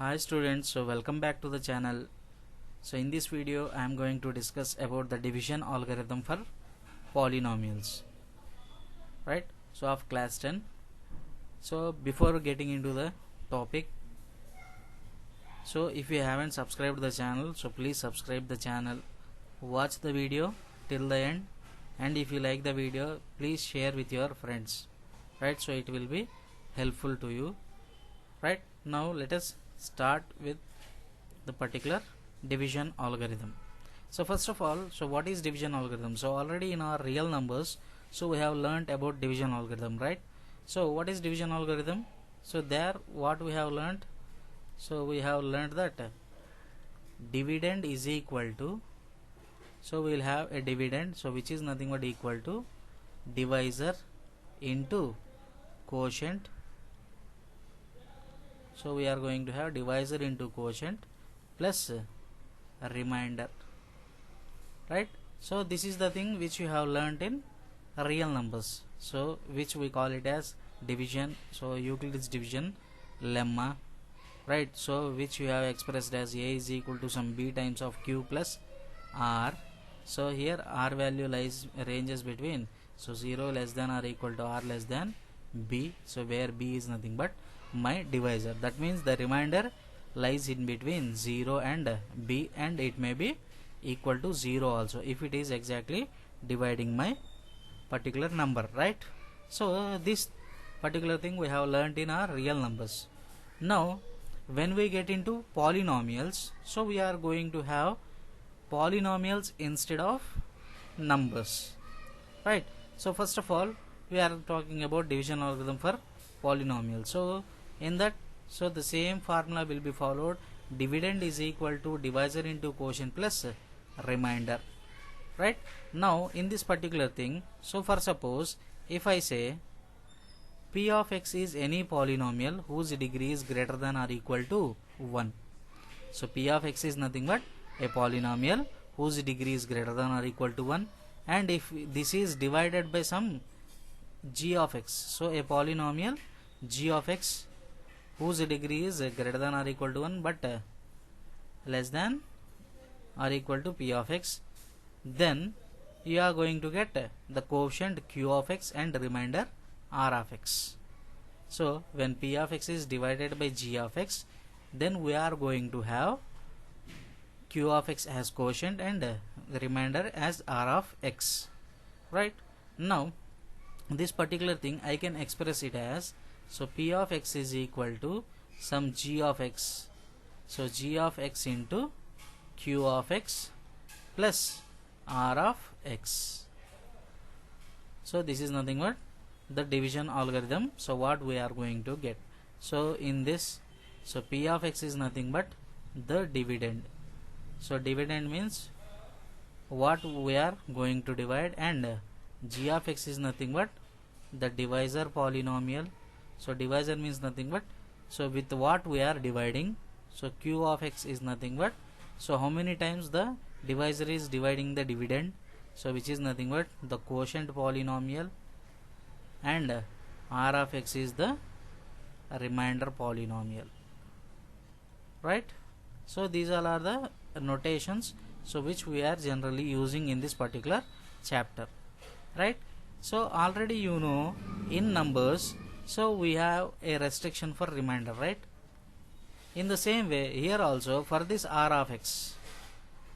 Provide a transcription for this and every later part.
Hi students, so welcome back to the channel. So in this video I am going to discuss about the division algorithm for polynomials, right? So of class 10. So before getting into the topic, so if you haven't subscribed the channel, so please subscribe the channel, watch the video till the end, and if you like the video, please share with your friends, right? So it will be helpful to you, right? Now let us start with the particular division algorithm. So first of all, so what is division algorithm? So already in our real numbers, so we have learnt about division algorithm, right? So what is division algorithm? So there what we have learnt, so we have learnt that dividend is equal to, so we will have a dividend, so which is nothing but equal to divisor into quotient. So we are going to have divisor into quotient plus a remainder, right? So this is the thing which you have learnt in real numbers, so which we call it as division, so Euclid's division lemma, right? So which you have expressed as a is equal to some b times of q plus r. So here r value lies ranges between, so 0 less than or equal to r less than b, so where b is nothing but my divisor. That means the remainder lies in between 0 and b, and it may be equal to 0 also if it is exactly dividing my particular number, right? So this particular thing we have learnt in our real numbers. Now when we get into polynomials, so we are going to have polynomials instead of numbers, right? So first of all we are talking about division algorithm for polynomial. So in that, so the same formula will be followed. Dividend is equal to divisor into quotient plus remainder, right? Now in this particular thing, so for suppose if I say p of x is any polynomial whose degree is greater than or equal to 1. So p of x is nothing but a polynomial whose degree is greater than or equal to 1, and if this is divided by some g of x, so a polynomial g of x whose degree is greater than or equal to 1 but less than or equal to p of x, then you are going to get the quotient q of x and remainder r of x. So when p of x is divided by g of x, then we are going to have q of x as quotient and the remainder as r of x, right? Now this particular thing I can express it as, so p of x is equal to some g of x, so g of x into q of x plus r of x. So this is nothing but the division algorithm. So what we are going to get, so in this, so p of x is nothing but the dividend. So dividend means what we are going to divide, and g of x is nothing but the divisor polynomial. So divisor means nothing but, so with what we are dividing, so q of x is nothing but, so how many times the divisor is dividing the dividend, so which is nothing but the quotient polynomial, and r of x is the remainder polynomial, right? So these all are the notations, so which we are generally using in this particular chapter, right? So already you know in numbers, so we have a restriction for remainder, right? In the same way here also for this r of x,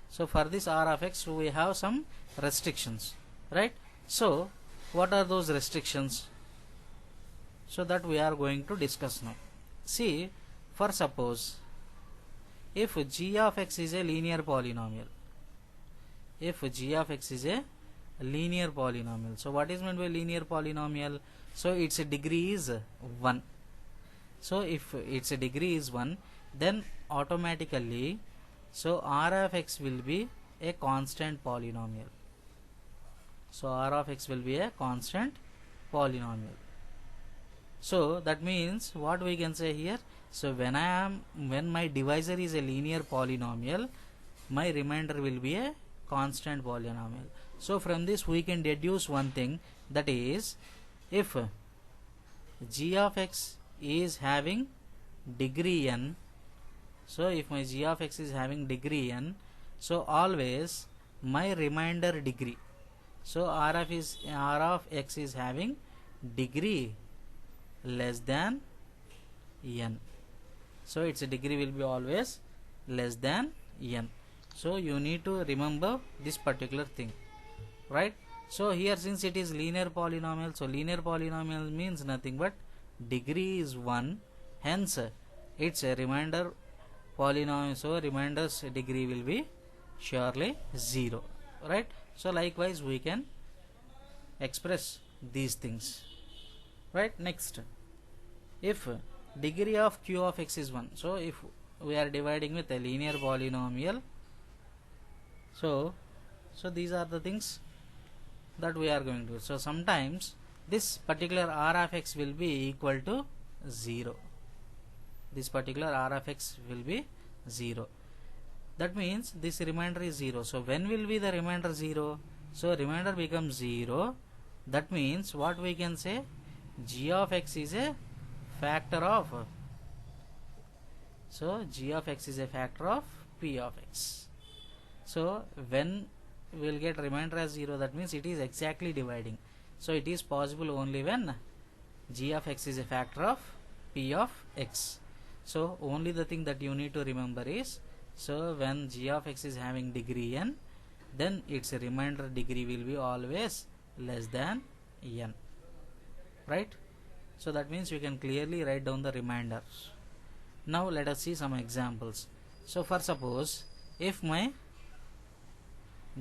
so for this r of x we have some restrictions, right? So what are those restrictions? So that we are going to discuss now. See, for suppose if g of x is a linear polynomial, if g of x is a linear polynomial, so what is meant by linear polynomial? So its degree is 1. So if its degree is 1, then automatically, so r of x will be a constant polynomial. So r of x will be a constant polynomial. So that means what we can say here, so when my divisor is a linear polynomial, my remainder will be a constant polynomial. So from this we can deduce one thing, that is if g of x is having degree n, So if my g of x is having degree n, so always my remainder degree, so r of x is having degree less than n, so its degree will be always less than n. So you need to remember this particular thing, right? So here, since it is linear polynomial, so linear polynomial means nothing but degree is 1, hence its a remainder polynomial, so remainder's degree will be surely 0, right? So likewise we can express these things, right? Next, if degree of q of x is 1, so if we are dividing with a linear polynomial, so these are the things that we are going to do. So sometimes this particular r of x will be equal to 0, this particular r of x will be 0, that means this remainder is 0. So when will be the remainder 0? So remainder becomes 0, that means what we can say, g of x is a factor of, so g of x is a factor of p of x. So when we will get remainder as 0, that means it is exactly dividing. So it is possible only when g of x is a factor of p of x. So only the thing that you need to remember is, so when g of x is having degree n, then its remainder degree will be always less than n, right? So that means you can clearly write down the remainders. Now let us see some examples. So for suppose, if my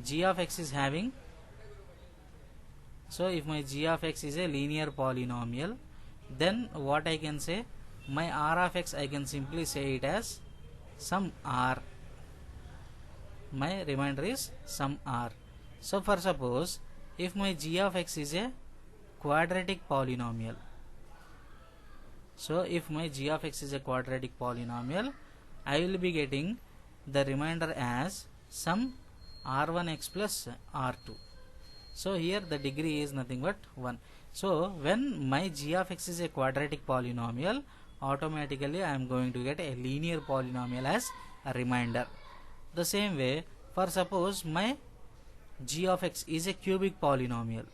g of x is having, so if my g of x is a linear polynomial, then what I can say, my r of x, I can simply say it as some r, my remainder is some r. So for suppose, if my g of x is a quadratic polynomial, so if my g of x is a quadratic polynomial, I will be getting the remainder as some r1x plus r2. So here the degree is nothing but 1. So when my g of x is a quadratic polynomial, automatically I am going to get a linear polynomial as a remainder. The same way, for suppose my g of x is a cubic polynomial,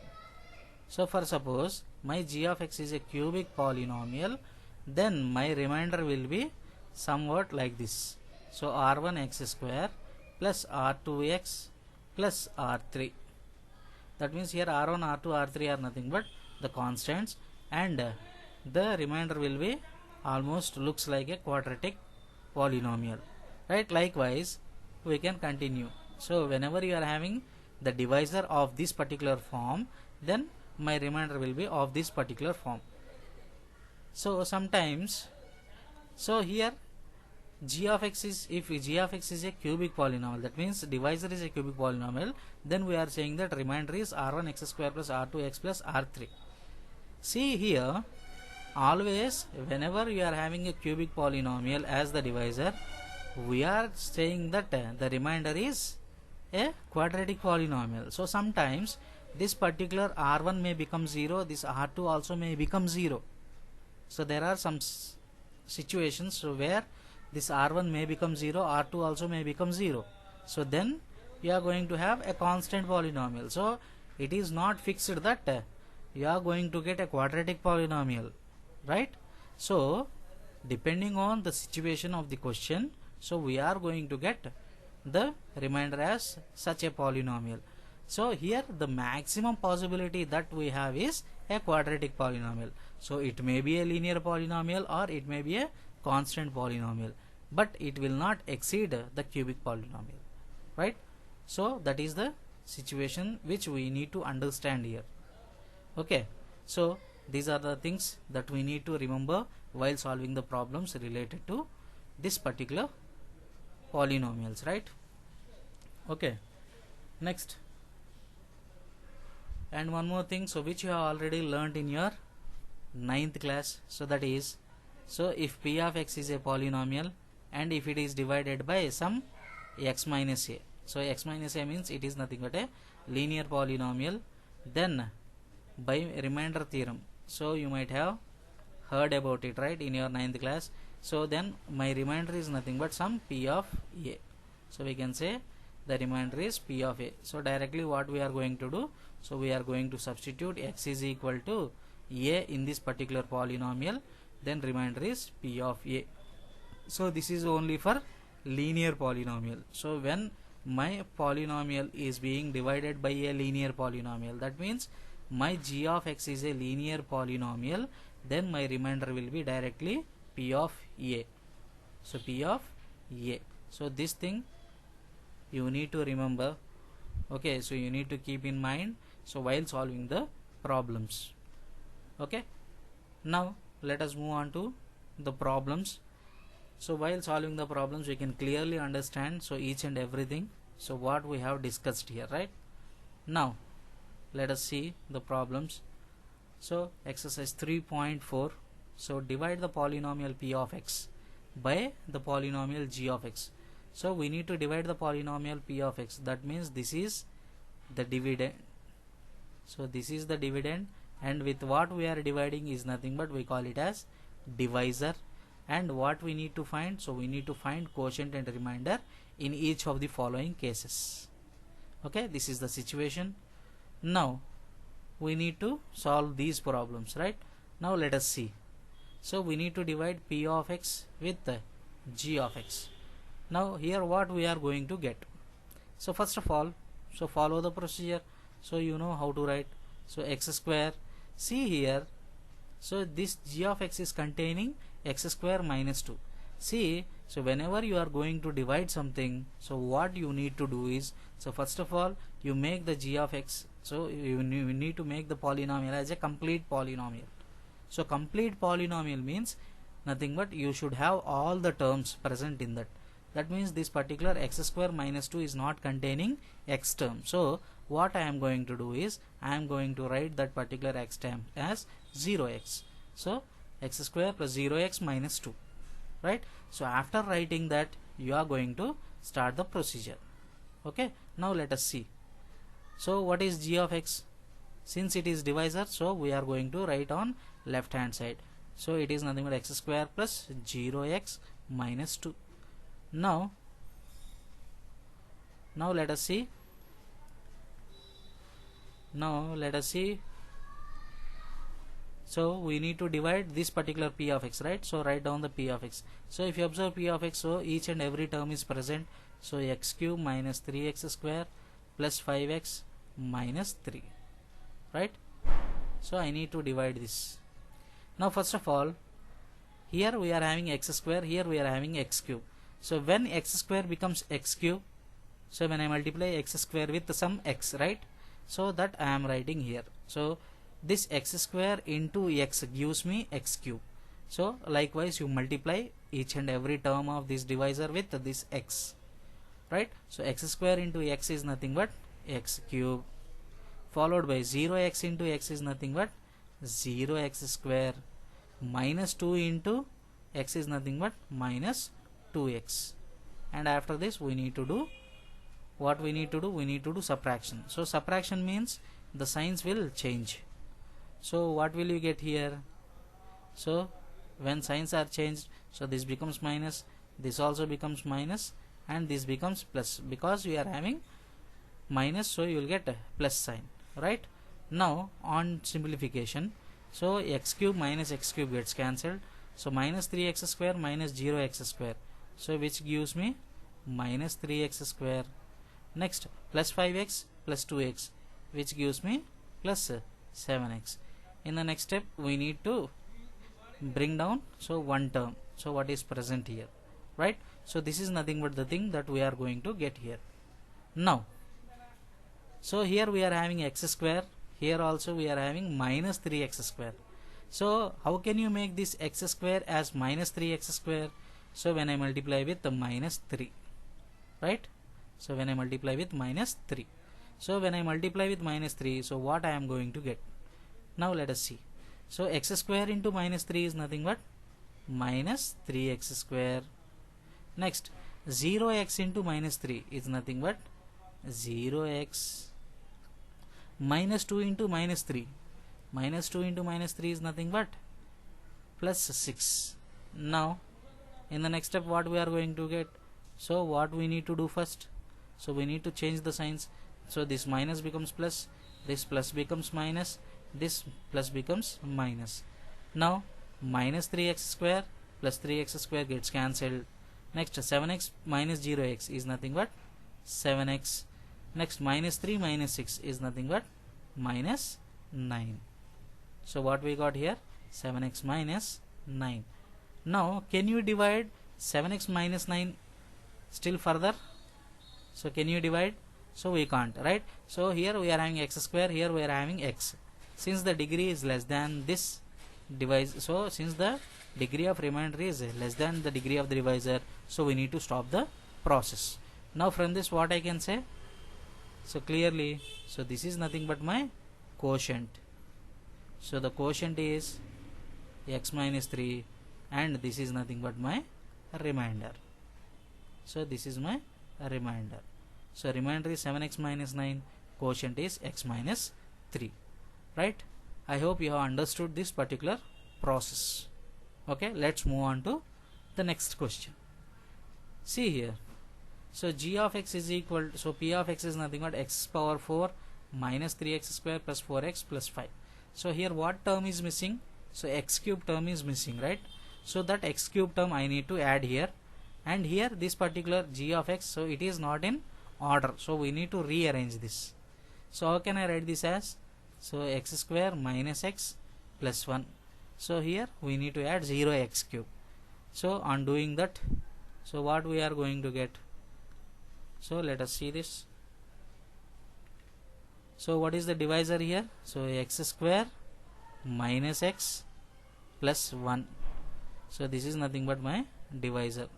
so for suppose my g of x is a cubic polynomial, then my remainder will be somewhat like this. So r1x square plus r2x plus r3, that means here r1, r2, r3 are nothing but the constants, and the remainder will be almost looks like a quadratic polynomial, right? Likewise we can continue. So whenever you are having the divisor of this particular form, then my remainder will be of this particular form. So sometimes, so here g of x is, if g of x is a cubic polynomial, that means divisor is a cubic polynomial, then we are saying that remainder is r1x square plus r2x plus r3. See here, always whenever you are having a cubic polynomial as the divisor, we are saying that the remainder is a quadratic polynomial. So sometimes this particular r1 may become 0, this r2 also may become 0. So there are some situations where this r1 may become 0, r2 also may become 0. So then you are going to have a constant polynomial. So it is not fixed that you are going to get a quadratic polynomial, right? So depending on the situation of the question, so we are going to get the remainder as such a polynomial. So here the maximum possibility that we have is a quadratic polynomial. So it may be a linear polynomial or it may be a constant polynomial, but it will not exceed the cubic polynomial, right? So that is the situation which we need to understand here. Okay, so these are the things that we need to remember while solving the problems related to this particular polynomials, right? Okay, next, and one more thing, so which you have already learnt in your 9th class, so that is, so if p of x is a polynomial and if it is divided by some x minus a, so x minus a means it is nothing but a linear polynomial, then by remainder theorem, so you might have heard about it, right, in your 9th class. So then my remainder is nothing but some p of a. So we can say the remainder is p of a. So directly what we are going to do, so we are going to substitute x is equal to a in this particular polynomial, then remainder is p of a. So this is only for linear polynomial. So when my polynomial is being divided by a linear polynomial, that means my g of x is a linear polynomial, then my remainder will be directly p of a. So p of a. So this thing you need to remember. Okay, so you need to keep in mind, so while solving the problems. Okay, now let us move on to the problems. So while solving the problems, we can clearly understand so each and everything, so what we have discussed here, right? Now let us see the problems. So exercise 3.4. so divide the polynomial p of x by the polynomial g of x. So we need to divide the polynomial p of x, that means this is the dividend. So this is the dividend, and with what we are dividing is nothing but we call it as divisor. And what we need to find, so we need to find quotient and remainder in each of the following cases. Okay, this is the situation. Now we need to solve these problems, right? Now let us see. So we need to divide p of x with g of x. Now here what we are going to get. So first of all, so follow the procedure. So you know how to write. So x square, see here, so this g of x is containing x square minus 2. See, so whenever you are going to divide something, so what you need to do is, so first of all you make the g of x, so you need to make the polynomial as a complete polynomial. So complete polynomial means nothing but you should have all the terms present in that. That means this particular x square minus 2 is not containing x term. So what I am going to do is, I am going to write that particular x term as 0x. So x square plus 0x minus 2, right? So after writing that, you are going to start the procedure. Okay, now let us see. So what is g of x? Since it is divisor, so we are going to write on left hand side. So it is nothing but x square plus 0x minus 2. Now let us see. Now let us see. So we need to divide this particular p of x, right? So write down the p of x. So if you observe p of x, so each and every term is present. So x cube minus 3x square plus 5x minus 3, right? So I need to divide this. Now first of all, here we are having x square, here we are having x cube. So when x square becomes x cube, so when I multiply x square with some x, right? So that I am writing here. So this x square into x gives me x cube. So likewise you multiply each and every term of this divisor with this x, right? So x square into x is nothing but x cube, followed by 0x into x is nothing but 0x square, minus 2 into x is nothing but minus 2x. And after this we need to do what we need to do, we need to do subtraction. So subtraction means the signs will change. So what will you get here? So when signs are changed, so this becomes minus, this also becomes minus, and this becomes plus, because we are having minus, so you will get a plus sign, right? Now on simplification, so x cube minus x cube gets cancelled. So minus 3x square minus 0x square, so which gives me minus 3x square. Next plus 5x plus 2x, which gives me plus 7x. In the next step we need to bring down so one term, so what is present here, right? So this is nothing but the thing that we are going to get here. Now so here we are having x square, here also we are having minus 3x square. So how can you make this x square as minus 3x square? So when I multiply with the minus 3, right? So when I multiply with minus 3, so when I multiply with minus 3, so what I am going to get? Now let us see. So x square into minus 3 is nothing but minus 3x square. Next 0x into minus 3 is nothing but 0x. Minus 2 into minus 3, minus 2 into minus 3 is nothing but plus 6. Now In the next step, what we are going to get? So what we need to do first? So we need to change the signs. So this minus becomes plus, this plus becomes minus, this plus becomes minus. Now minus 3x square plus 3x square gets cancelled. Next 7x minus 0x is nothing but 7x. Next minus 3 minus 6 is nothing but minus 9. So what we got here? 7x minus 9. Now can you divide 7x minus 9 still further? So can you divide? So we can't, right? So here we are having x square, here we are having x. Since the degree is less than this divisor, so since the degree of remainder is less than the degree of the divisor, so we need to stop the process. Now from this what I can say? So clearly, so this is nothing but my quotient. So the quotient is x minus 3 and this is nothing but my remainder. So this is my remainder. So remainder is 7x minus 9, quotient is x minus 3, right? I hope you have understood this particular process. Okay, let's move on to the next question. See here, so g of x is equal to, so p of x is nothing but x power 4 minus 3x square plus 4x plus 5. So here what term is missing? So x cube term is missing, right? So that x cube term I need to add here, and here this particular g of x, so it is not in order, so we need to rearrange this. So how can I write this as? So x square minus x plus 1. So here we need to add 0x cube. So on doing that, so what we are going to get? So let us see this. So what is the divisor here? So x square minus x plus 1. So this is nothing but my divisor.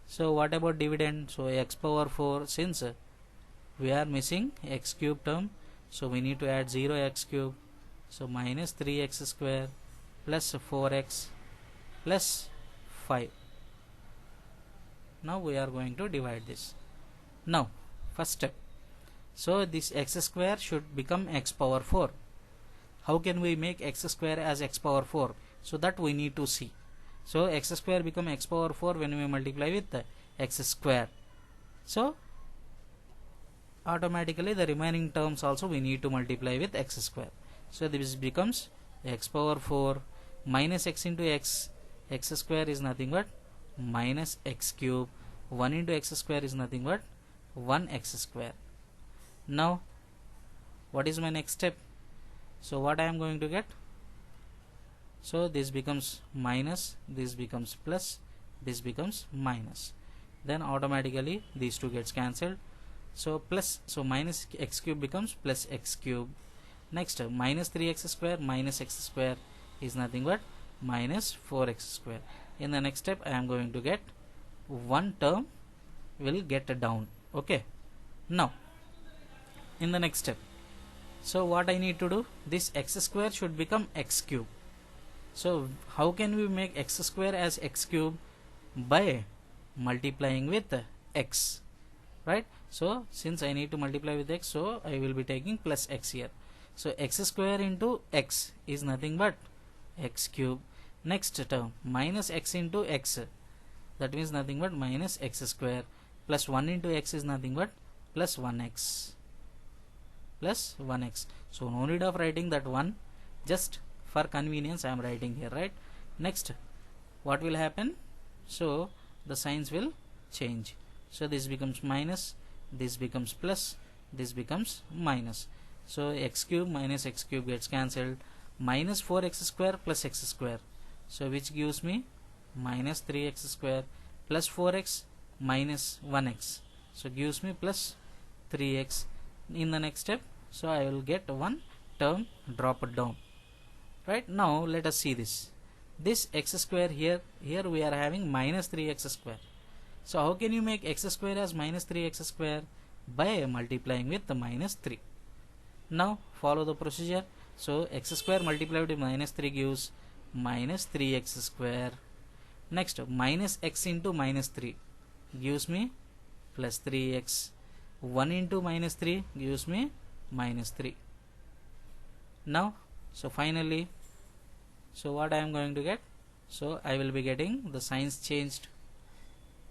So what about dividend? So x power 4, since we are missing x cube term, so we need to add 0x cube. So minus 3x square plus 4x plus 5. Now we are going to divide this. Now first step, so this x square should become x power 4. How can we make x square as x power 4? So that we need to see. So x square become x power 4 when we multiply with x square. So automatically the remaining terms also we need to multiply with x square. So this becomes x power 4 minus x into x. X square is nothing but minus x cube. 1 into x square is nothing but 1x square. Now what is my next step? So what I am going to get? So this becomes minus, this becomes plus, this becomes minus. Then automatically these two gets cancelled. So plus, so minus x cube becomes plus x cube. Next minus 3x square minus x square is nothing but minus 4x square. In the next step I am going to get one term will get down. Okay. Now in the next step, so what I need to do? This x square should become x cube. So how can we make x square as x cube? By multiplying with x, right? So since I need to multiply with x, so I will be taking plus x here. So x square into x is nothing but x cube. Next term minus x into x, that means nothing but minus x square, plus 1 into x is nothing but plus 1x plus 1x. So no need of writing that one, just for convenience I am writing here, right? Next what will happen? So the signs will change. So this becomes minus, this becomes plus, this becomes minus. So x cube minus x cube gets cancelled. Minus 4x square plus x square, so which gives me minus 3x square plus 4x minus 1x, so gives me plus 3x. In the next step, so I will get one term dropped down. Right, now let us see this. This x square here we are having minus 3x square. So how can you make x square as minus 3x square? By multiplying with the minus 3. Now follow the procedure. So x square multiplied with minus 3 gives minus 3x square. Next minus x into minus 3 gives me plus 3x. 1 into minus 3 gives me minus 3. Now so finally, so what I am going to get? So I will be getting the signs changed.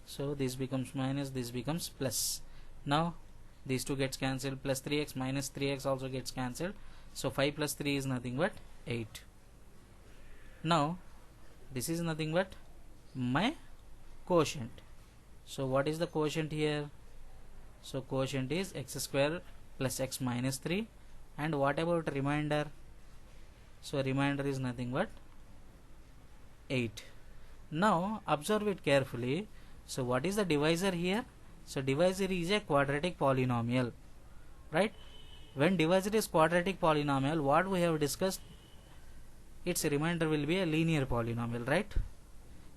So this becomes minus, this becomes plus. Now these two gets cancelled, plus 3x minus 3x also gets cancelled. So 5 plus 3 is nothing but 8. Now this is nothing but my quotient. So what is the quotient here? So quotient is x square plus x minus 3. And what about remainder? So remainder is nothing but 8. Now observe it carefully. So what is the divisor here? So divisor is a quadratic polynomial, right? When divisor is quadratic polynomial, what we have discussed, its remainder will be a linear polynomial, right?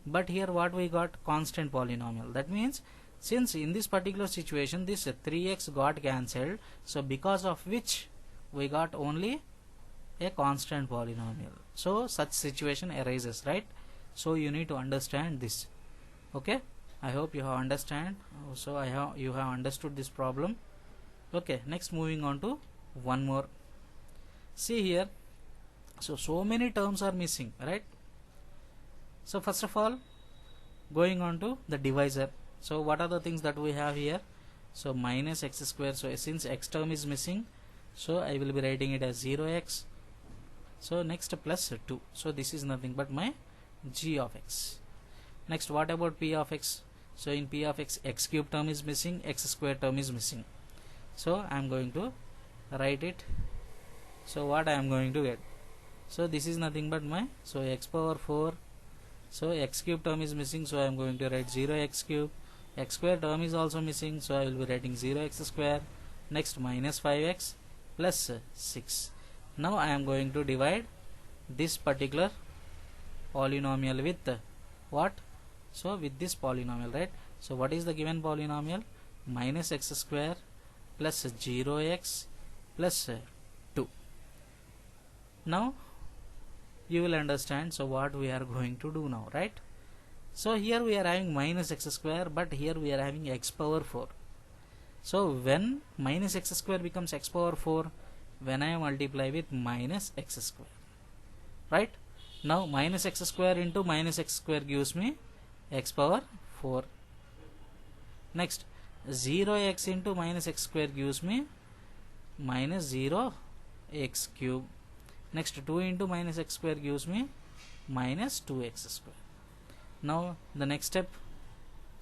But here what we got? Constant polynomial. That means since in this particular situation this 3x got cancelled, so because of which we got only a constant polynomial. So such situation arises, right? So you need to understand this. Okay, I hope you have understand. So you have understood this problem. Okay, next moving on to one more. See here, so many terms are missing, right? So first of all, going on to the divisor. So what are the things that we have here? So minus x square. So since x term is missing, so I will be writing it as 0x. So next plus 2. So this is nothing but my g of x. Next, what about p of x? So in p of x, x cube term is missing, x square term is missing. So I am going to write it. So what I am going to get? So this is nothing but my, so x power 4. So x cube term is missing, so I am going to write 0x cube. X square term is also missing, so I will be writing 0x square. Next minus 5x plus 6. Now I am going to divide this particular polynomial with what? So with this polynomial, right? So what is the given polynomial? Minus x square plus 0x plus 2. Now you will understand. So what we are going to do now, right? So here we are having minus x square, but here we are having x power 4. So when minus x square becomes x power 4, when I multiply with minus x square, right? Now minus x square into minus x square gives me x power 4. Next 0x into minus x square gives me minus 0x cube. Next 2 into minus x square gives me minus 2x square. Now the next step,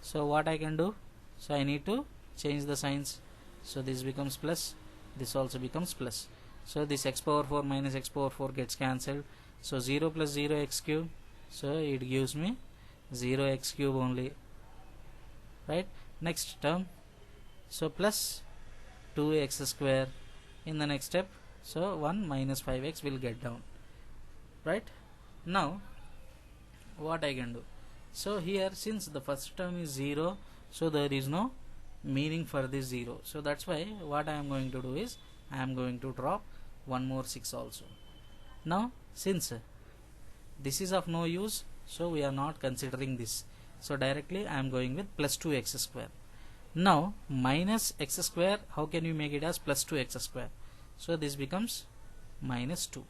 so what I can do? So I need to change the signs. So this becomes plus, this also becomes plus. So this x power 4 minus x power 4 gets cancelled. So 0 plus 0x cube, so it gives me 0x cube only, right? Next term, so plus 2x square. In the next step, so 1 minus 5x will get down, right? Now what I can do? So here since the first term is 0, so there is no meaning for this 0. So that's why what I am going to do is I am going to drop one more 6 also. Now since this is of no use, so we are not considering this. So directly I am going with plus 2x square. Now minus x square, how can you make it as plus 2x square? So this becomes minus 2.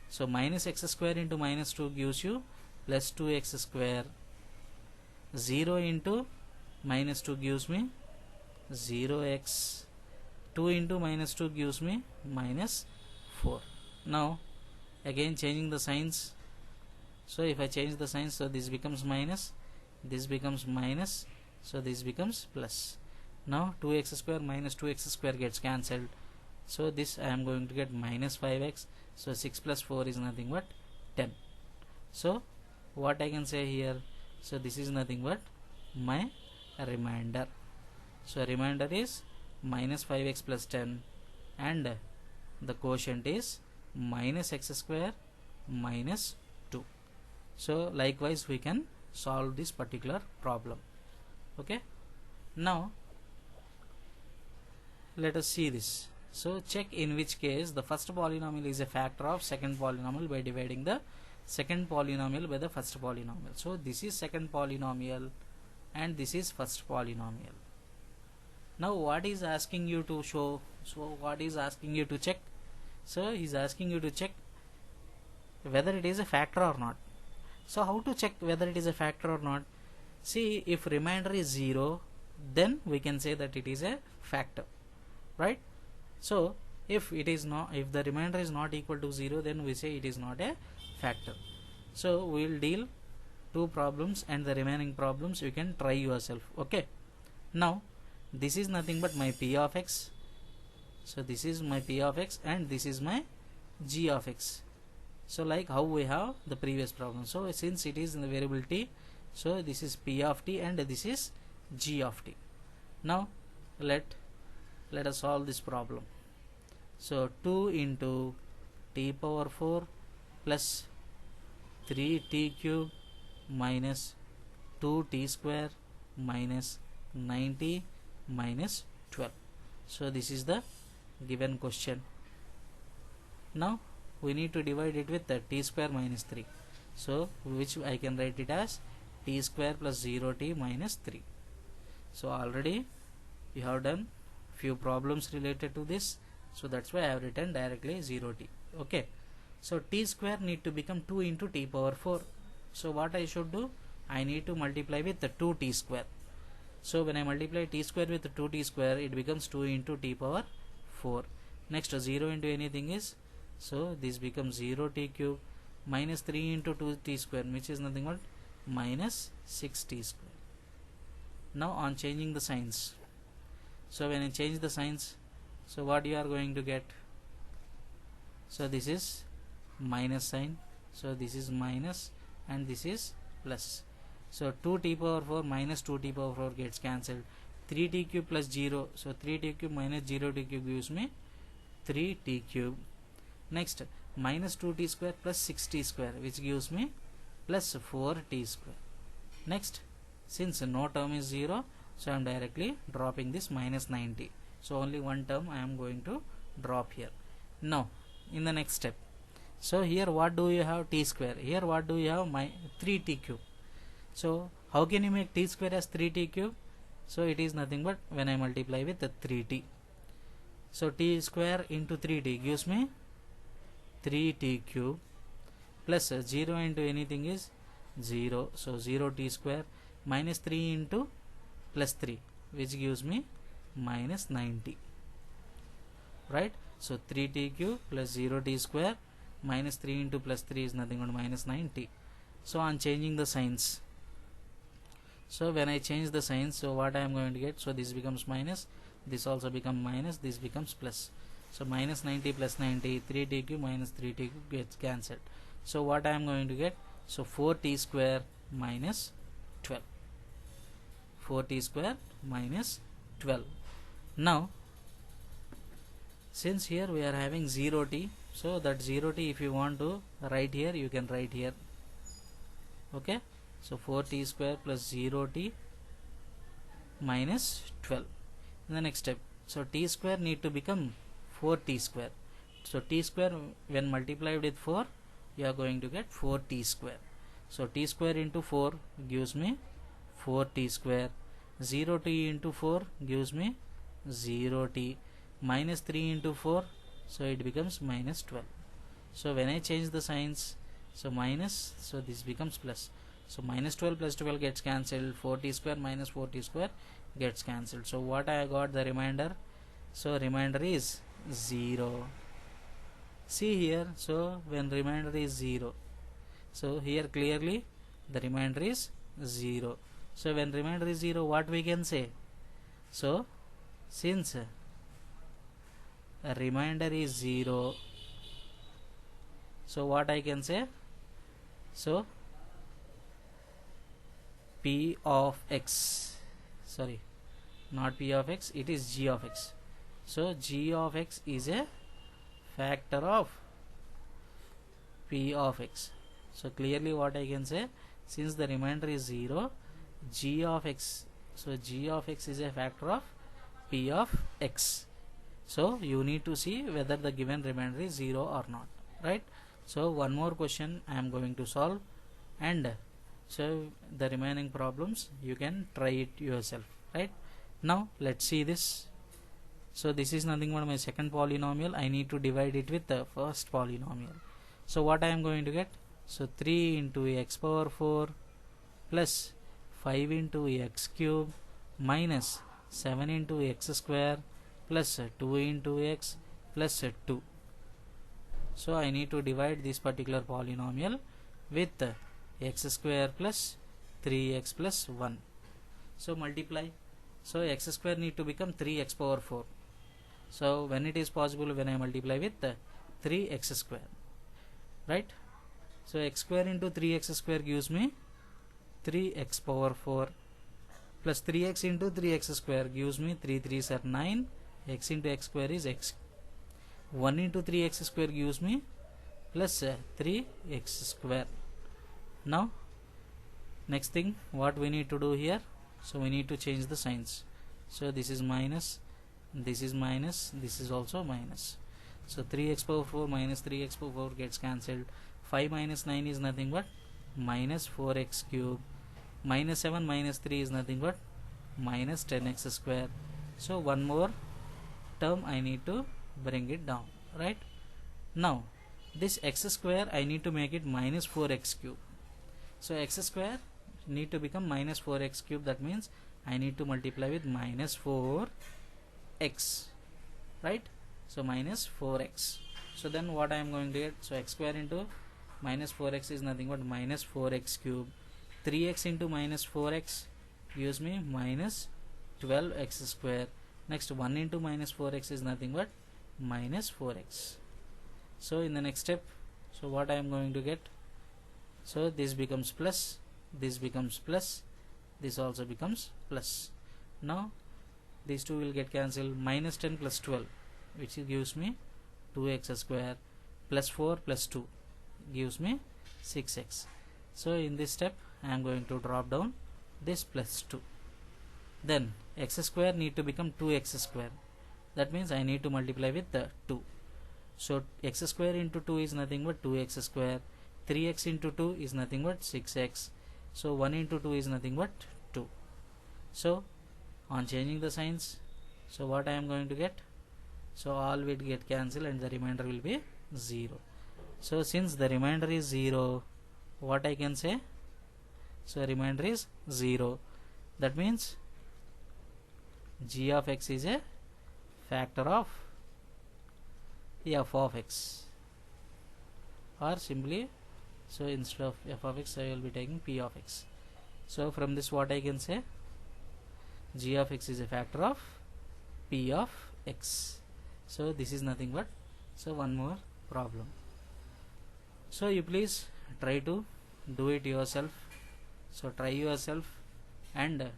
So minus x square into minus 2 gives you plus 2x square. 0 into minus 2 gives me 0x. 2 into minus 2 gives me minus 4. Now again changing the signs. So if I change the signs, so this becomes minus, this becomes minus, so this becomes plus. Now 2x square minus 2x square gets cancelled. So this I am going to get minus 5x. So 6 plus 4 is nothing but 10. So what I can say here? So this is nothing but my remainder. So remainder is minus 5x plus 10, and the quotient is minus x square minus 2. So likewise we can solve this particular problem. Okay, now let us see this. So check in which case the first polynomial is a factor of second polynomial by dividing the second polynomial by the first polynomial. So this is second polynomial and this is first polynomial. Now what is asking you to show? So what is asking you to check? So he is asking you to check whether it is a factor or not. So how to check whether it is a factor or not? See, if remainder is 0, then we can say that it is a factor, right? So if it is not, if the remainder is not equal to 0, then we say it is not a factor. So we will deal 2 problems, and the remaining problems you can try yourself. Okay, now this is nothing but my p of x. So this is my p of x and this is my g of x. So like how we have the previous problem. So since it is in the variable t, so this is p of t and this is g of t. Now let us solve this problem. So 2 into t power 4 plus 3t cube minus 2t square minus 90 minus 12. So this is the given question. Now we need to divide it with the t square minus 3. So which I can write it as t square plus 0t minus 3. So already you have done few problems related to this. So that's why I have written directly 0t. Okay. So t square need to become 2 into t power 4. So what I should do? I need to multiply with the 2t square. So when I multiply t square with 2t square, it becomes 2 into t power 4. Next 0 into anything is, so this becomes 0t cube minus 3 into 2t square, which is nothing but minus 6t square. Now on changing the signs, so when I change the signs, so what you are going to get? So this is minus sign, so this is minus and this is plus. So 2t power 4 minus 2t power 4 gets cancelled. 3t cube plus 0, so 3t cube minus 0t cube gives me 3t cube. Next minus 2t square plus 6t square, which gives me plus 4t square. Next, since no term is 0, so I am directly dropping this minus 90. So only one term I am going to drop here. Now in the next step, so here what do you have? T square. Here what do you have? My 3t cube. So how can you make t square as 3t cube? So it is nothing but when I multiply with the 3t. So t square into 3t gives me 3t cube plus 0 into anything is 0. So 0t square minus 3 into plus 3, which gives me minus 90. Right? So 3t cube plus 0t square minus 3 into plus 3 is nothing but minus 90. So on changing the signs, so when I change the signs, so what I am going to get? So this becomes minus, this also becomes minus, this becomes plus. So minus 90 plus 90, 3t cube minus 3t cube gets cancelled. So what I am going to get? So 4t square minus 12. 4t square minus 12. Now since here we are having 0t, so that 0t if you want to write here, you can write here. Okay. So 4t square plus 0t minus 12. In the next step, so t square need to become 4t square. So t square when multiplied with 4, you are going to get 4t square. So t square into 4 gives me 4t square. 0t into 4 gives me 0t. Minus 3 into 4, so it becomes minus 12. So when I change the signs, so minus, so this becomes plus. So minus 12 plus 12 gets cancelled. 4t square minus 4t square gets cancelled. So what I got the remainder? So remainder is 0. See here, so when remainder is 0, so here clearly the remainder is 0. So when remainder is 0, what we can say? So since a remainder is 0, so what I can say? So p of x, sorry, not p of x, it is g of x. So g of x is a factor of p of x. So clearly what I can say, since the remainder is 0, g of x, so g of x is a factor of p of x. So you need to see whether the given remainder is 0 or not, right? So one more question I am going to solve, and so the remaining problems you can try it yourself, right? Now let's see this. So this is nothing but my second polynomial. I need to divide it with the first polynomial. So what I am going to get? So 3 into x power 4 plus 5 into x cube minus 7 into x square plus 2 into x plus 2. So I need to divide this particular polynomial with x square plus 3x plus 1. So multiply. So x square need to become 3x power 4. So when it is possible, when I multiply with 3x square, right? So x square into 3x square gives me 3x power 4 plus 3x into 3x square gives me 3 3s are 9. X into x square is x. 1 into 3x square gives me plus 3x square. Now next thing what we need to do here, so we need to change the signs. So this is minus, this is minus, this is also minus. So 3x power 4 minus 3x power 4 gets cancelled. 5 minus 9 is nothing but minus 4x cube. Minus 7 minus 3 is nothing but minus 10x square. So one more term I need to bring it down, right? Now this x square I need to make it minus 4x cube. So x square need to become minus 4x cube. That means I need to multiply with minus 4x, right? So minus 4x. So then what I am going to get? So x square into minus 4x is nothing but minus 4x cube. 3x into minus 4x gives me minus 12x square. Next 1 into minus 4x is nothing but minus 4x. So in the next step, so what I am going to get? So this becomes plus, this becomes plus, this also becomes plus. Now these two will get cancelled. Minus 10 plus 12, which gives me 2x square, plus 4 plus 2 gives me 6x. So in this step I am going to drop down this plus 2. Then x square need to become 2x square. That means I need to multiply with the 2. So x square into 2 is nothing but 2x square. 3x into 2 is nothing but 6x. So 1 into 2 is nothing but 2. So on changing the signs, so what I am going to get? So all will get cancelled and the remainder will be 0. So since the remainder is 0, what I can say? So remainder is 0. That means g of x is a factor of f of x, or simply, so instead of f of x I will be taking p of x. So from this what I can say? G of x is a factor of p of x. So this is nothing but, so one more problem. So you please try to do it yourself. So try yourself and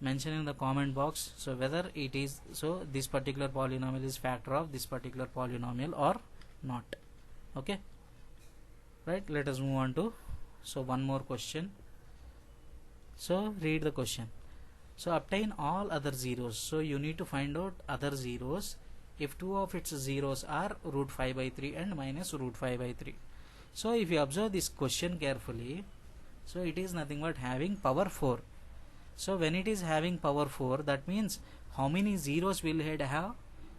mention in the comment box, so whether it is, so this particular polynomial is factor of this particular polynomial or not. Okay, right, let us move on to, so one more question. So read the question. So obtain all other zeros. So you need to find out other zeros if two of its zeros are root 5 by 3 and minus root 5 by 3. So if you observe this question carefully, so it is nothing but having power 4. So when it is having power 4, that means how many zeros will it have?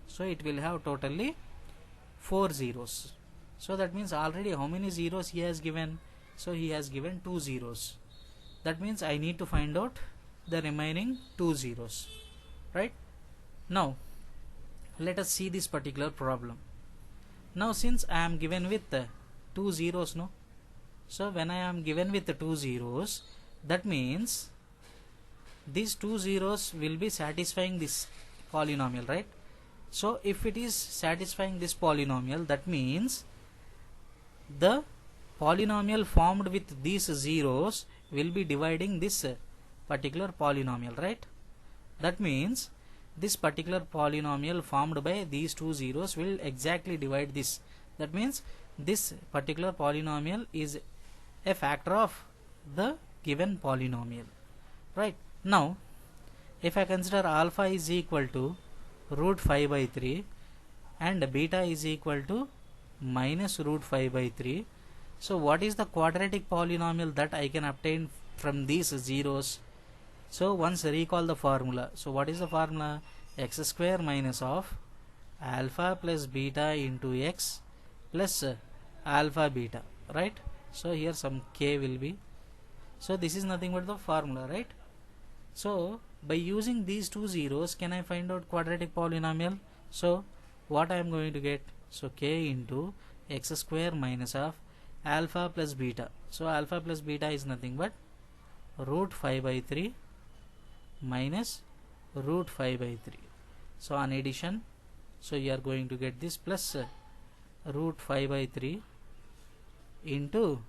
So it will have totally 4 zeros. So that means already how many zeros he has given? So he has given 2 zeros. That means I need to find out the remaining 2 zeros, right? Now let us see this particular problem. Now since I am given with 2 zeros, no? So when I am given with 2 zeros, that means these 2 zeros will be satisfying this polynomial, right? So if it is satisfying this polynomial, that means the polynomial formed with these zeros will be dividing this particular polynomial, right? That means this particular polynomial formed by these 2 zeros will exactly divide this. That means this particular polynomial is a factor of the given polynomial, right? Now if I consider alpha is equal to root 5 by 3 and beta is equal to minus root 5 by 3, so what is the quadratic polynomial that I can obtain from these zeros? So once recall the formula. So what is the formula? X square minus of alpha plus beta into x plus alpha beta, right? so here some k will be. So this is nothing but the formula, right? So by using these two zeros, can I find out quadratic polynomial? So what I am going to get? So k into x square minus of alpha plus beta. So alpha plus beta is nothing but root 5 by 3 minus root 5 by 3. So on addition, so you are going to get this plus root 5 by 3 into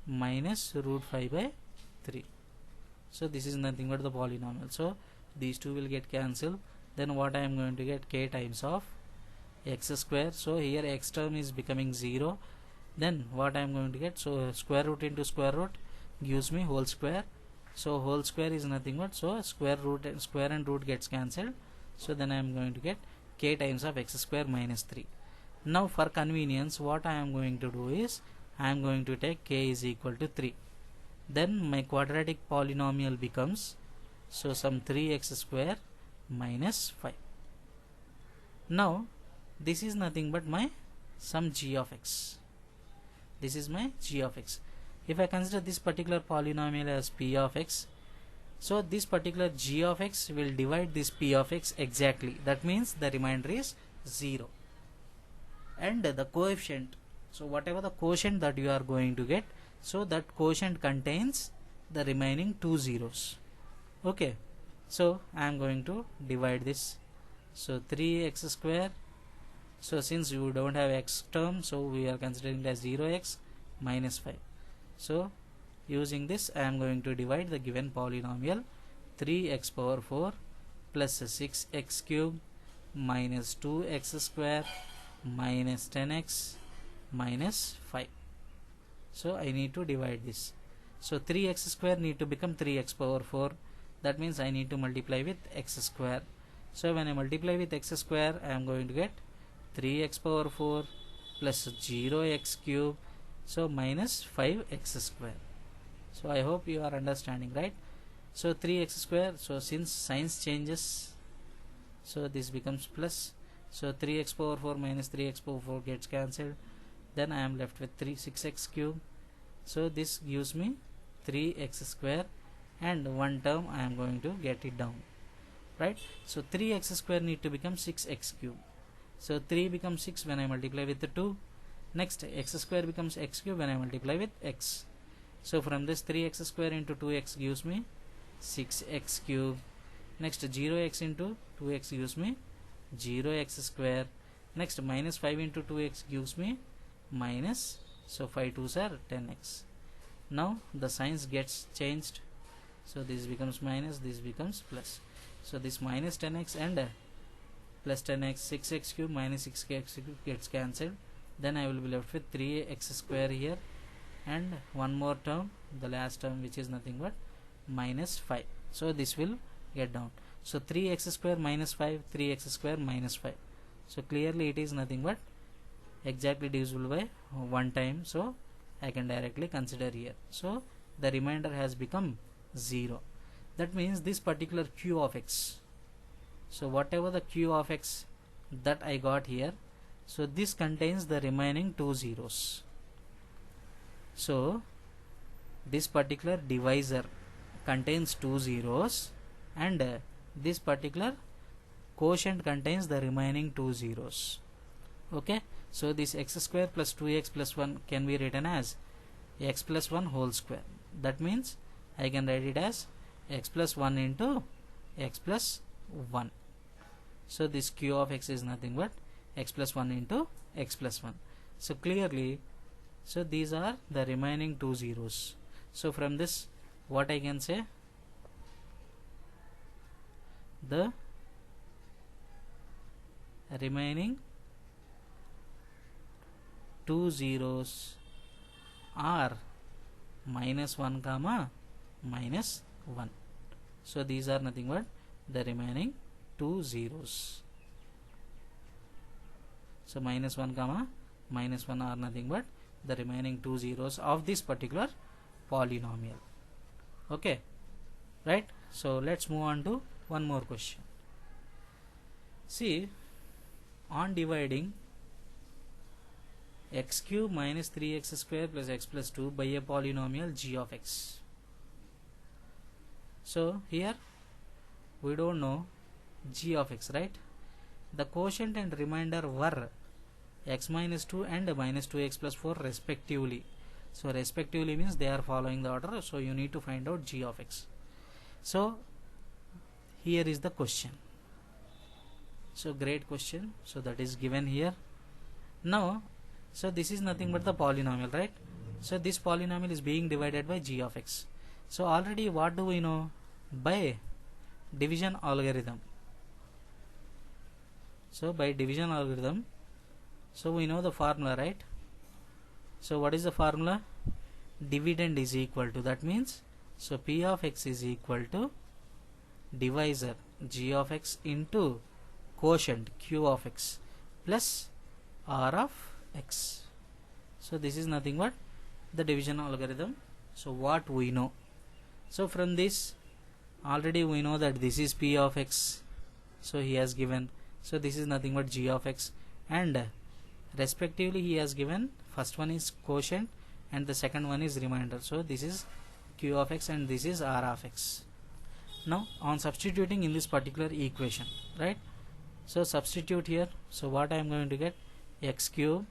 minus root 5 by 3. So this is nothing but the polynomial. So these two will get cancelled. Then what I am going to get? K times of x square. So here x term is becoming 0. Then what I am going to get? So square root into square root gives me whole square. So whole square is nothing but, so square and root gets cancelled. So then I am going to get k times of x square minus 3. Now for convenience, what I am going to do is I am going to take k is equal to 3. Then my quadratic polynomial becomes, so some 3x square minus 5. Now this is nothing but my some g of x. This is my g of x. If I consider this particular polynomial as p of x, so this particular g of x will divide this p of x exactly. That means the remainder is 0. And the coefficient, so whatever the quotient that you are going to get, so that quotient contains the remaining two zeros. Okay, so I am going to divide this. So 3x square, so since you don't have x term, so we are considering it as 0x minus 5. So using this I am going to divide the given polynomial 3x power 4 plus 6x cube minus 2x square minus 10x minus 5. So I need to divide this. So 3x square need to become 3x power 4. That means I need to multiply with x square. So when I multiply with x square, I am going to get 3x power 4 plus 0x cube, so minus 5x square. So I hope you are understanding, right? So 3x square, so since signs changes, so this becomes plus. So 3x power 4 minus 3x power 4 gets cancelled. Then I am left with 6x cube. So this gives me 3x square, and one term I am going to get it down, right? So 3x square need to become 6x cube. So 3 becomes 6 when I multiply with the 2. Next x square becomes x cube when I multiply with x. So from this 3x square into 2x gives me 6x cube. Next 0x into 2x gives me 0x square. Next minus 5 into 2x gives me minus, so 5 2s are 10x. Now the signs gets changed, so this becomes minus, this becomes plus. So this minus 10x and plus 10x, 6x cube minus 6x cube gets cancelled. Then I will be left with 3x square here, and one more term, the last term, which is nothing but minus 5. So this will get down. So 3x square minus 5, 3x square minus 5. So clearly it is nothing but exactly divisible by one time, so I can directly consider here. So the remainder has become 0. That means this particular q of x, so whatever the q of x that I got here, so this contains the remaining two zeros. So this particular divisor contains two zeros, and this particular quotient contains the remaining two zeros. Okay, so this x square plus 2x plus 1 can be written as x plus 1 whole square. That means I can write it as x plus 1 into x plus 1. So this q of x is nothing but x plus 1 into x plus 1. So clearly, so these are the remaining two zeros. So from this, what I can say, the remaining two zeros are minus 1 comma minus 1. So these are nothing but the remaining two zeros. So minus 1 comma minus 1 are nothing but the remaining two zeros of this particular polynomial. Okay, right? So let's move on to one more question. See, on dividing x cube minus 3x square plus x plus 2 by a polynomial g of x. So here we don't know g of x, right? The quotient and remainder were x minus 2 and minus 2x plus 4 respectively. So respectively means they are following the order, so you need to find out g of x. So here is the question. So great question. So that is given here. Now, so this is nothing but the polynomial, right? So this polynomial is being divided by g of x. So already what do we know? By division algorithm. So by division algorithm, so we know the formula, right? So what is the formula? Dividend is equal to, that means, so p of x is equal to divisor g of x into quotient q of x plus r of x. So this is nothing but the division algorithm. So what we know? So from this already we know that this is p of x. So he has given, so this is nothing but g of x, and respectively he has given first one is quotient and the second one is remainder. So this is q of x and this is r of x. Now on substituting in this particular equation, right? So substitute here. So what I am going to get? X cube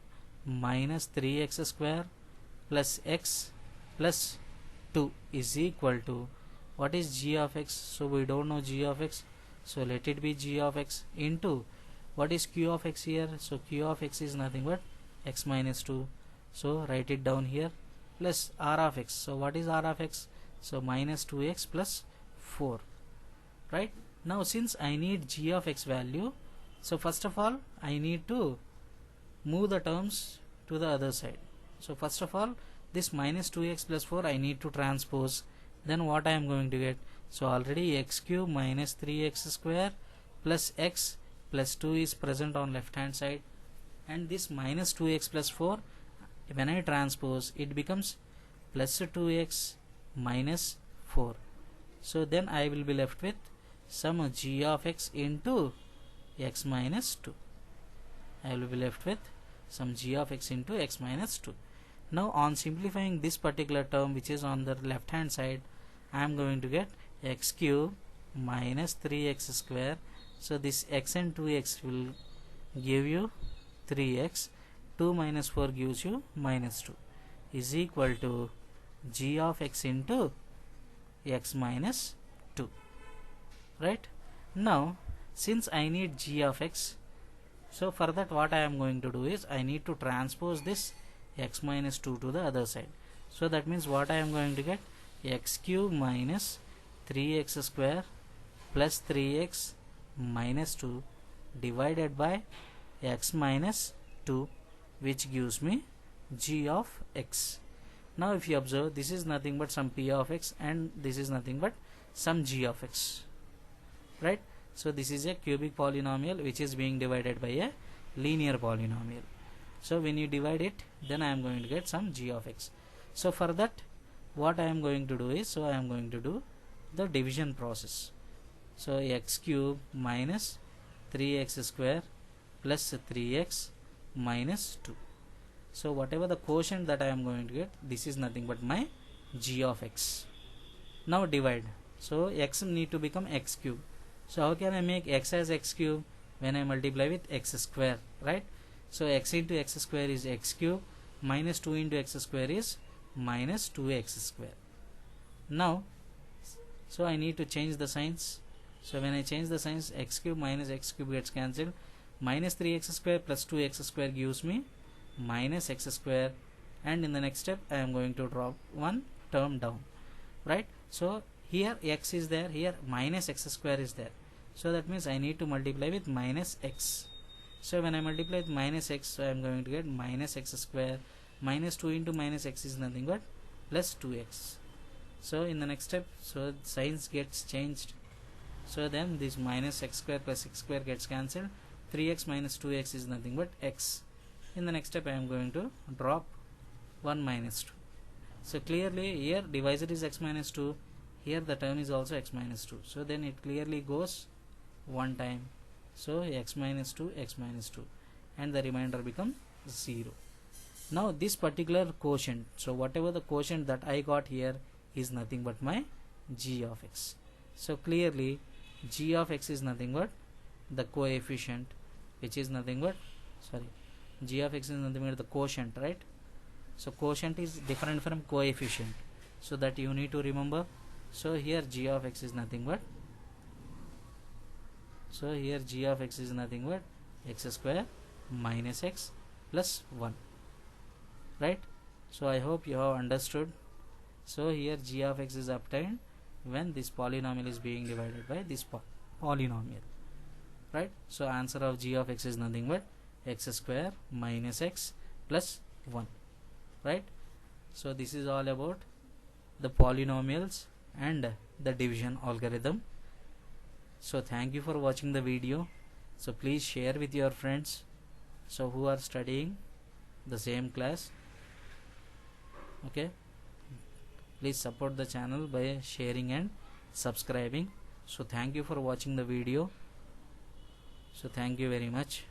minus 3x square plus x plus 2 is equal to, what is g of x? So we don't know g of x, so let it be g of x into, what is q of x here? So q of x is nothing but x minus 2, so write it down here, plus r of x. So what is r of x? So minus 2x plus 4, right? Now since I need g of x value, so first of all I need to move the terms to the other side. So first of all this minus 2x plus 4 I need to transpose, then what I am going to get? So already x cube minus 3x square plus x plus 2 is present on left hand side, and this minus 2x plus 4, when I transpose it becomes plus 2x minus 4. So then I will be left with some g of x into x minus 2. I will be left with some g of x into x minus 2. Now on simplifying this particular term which is on the left hand side, I am going to get x cube minus 3x square. So this x and 2x will give you 3x, 2 minus 4 gives you minus 2, is equal to g of x into x minus 2, right? Now since I need g of x, so for that what I am going to do is I need to transpose this x minus 2 to the other side. So that means what I am going to get? X cube minus 3x square plus 3x minus 2 divided by x minus 2, which gives me g of x. Now if you observe, this is nothing but some p of x and this is nothing but some g of x, right? So this is a cubic polynomial which is being divided by a linear polynomial. So when you divide it, then I am going to get some g of x. So for that what I am going to do is, so I am going to do the division process. So x cube minus 3x square plus 3x minus 2. So whatever the quotient that I am going to get, this is nothing but my g of x. Now divide. So x need to become x cube. So how can I make x as x cube? When I multiply with x square, right? So x into x square is x cube, minus 2 into x square is minus 2x square. Now so I need to change the signs. So when I change the signs, x cube minus x cube gets cancelled, minus 3x square plus 2x square gives me minus x square, and in the next step I am going to drop one term down, right? So here x is there, here minus x square is there, so that means I need to multiply with minus x. So when I multiply with minus x, so I am going to get minus x square, minus 2 into minus x is nothing but plus 2x. So in the next step, so signs gets changed, so then this minus x square plus x square gets cancelled, 3x minus 2x is nothing but x. In the next step I am going to drop 1 minus 2. So clearly here divisor is x minus 2, here the term is also x minus 2, so then it clearly goes one time. So x minus 2, and the remainder become 0. Now this particular quotient, so whatever the quotient that I got here is nothing but my g of x. So clearly g of x is nothing but the coefficient, which is nothing but, sorry, g of x is nothing but the quotient, right? So quotient is different from coefficient, so that you need to remember. So here g of x is nothing but, so here g of x is nothing but x square minus x plus 1, right? So I hope you have understood. So here g of x is obtained when this polynomial is being divided by this polynomial, right? So answer of g of x is nothing but x square minus x plus 1, right? So this is all about the polynomials and the division algorithm. So thank you for watching the video. So please share with your friends, so who are studying the same class. Okay, please support the channel by sharing and subscribing. So thank you for watching the video. So thank you very much.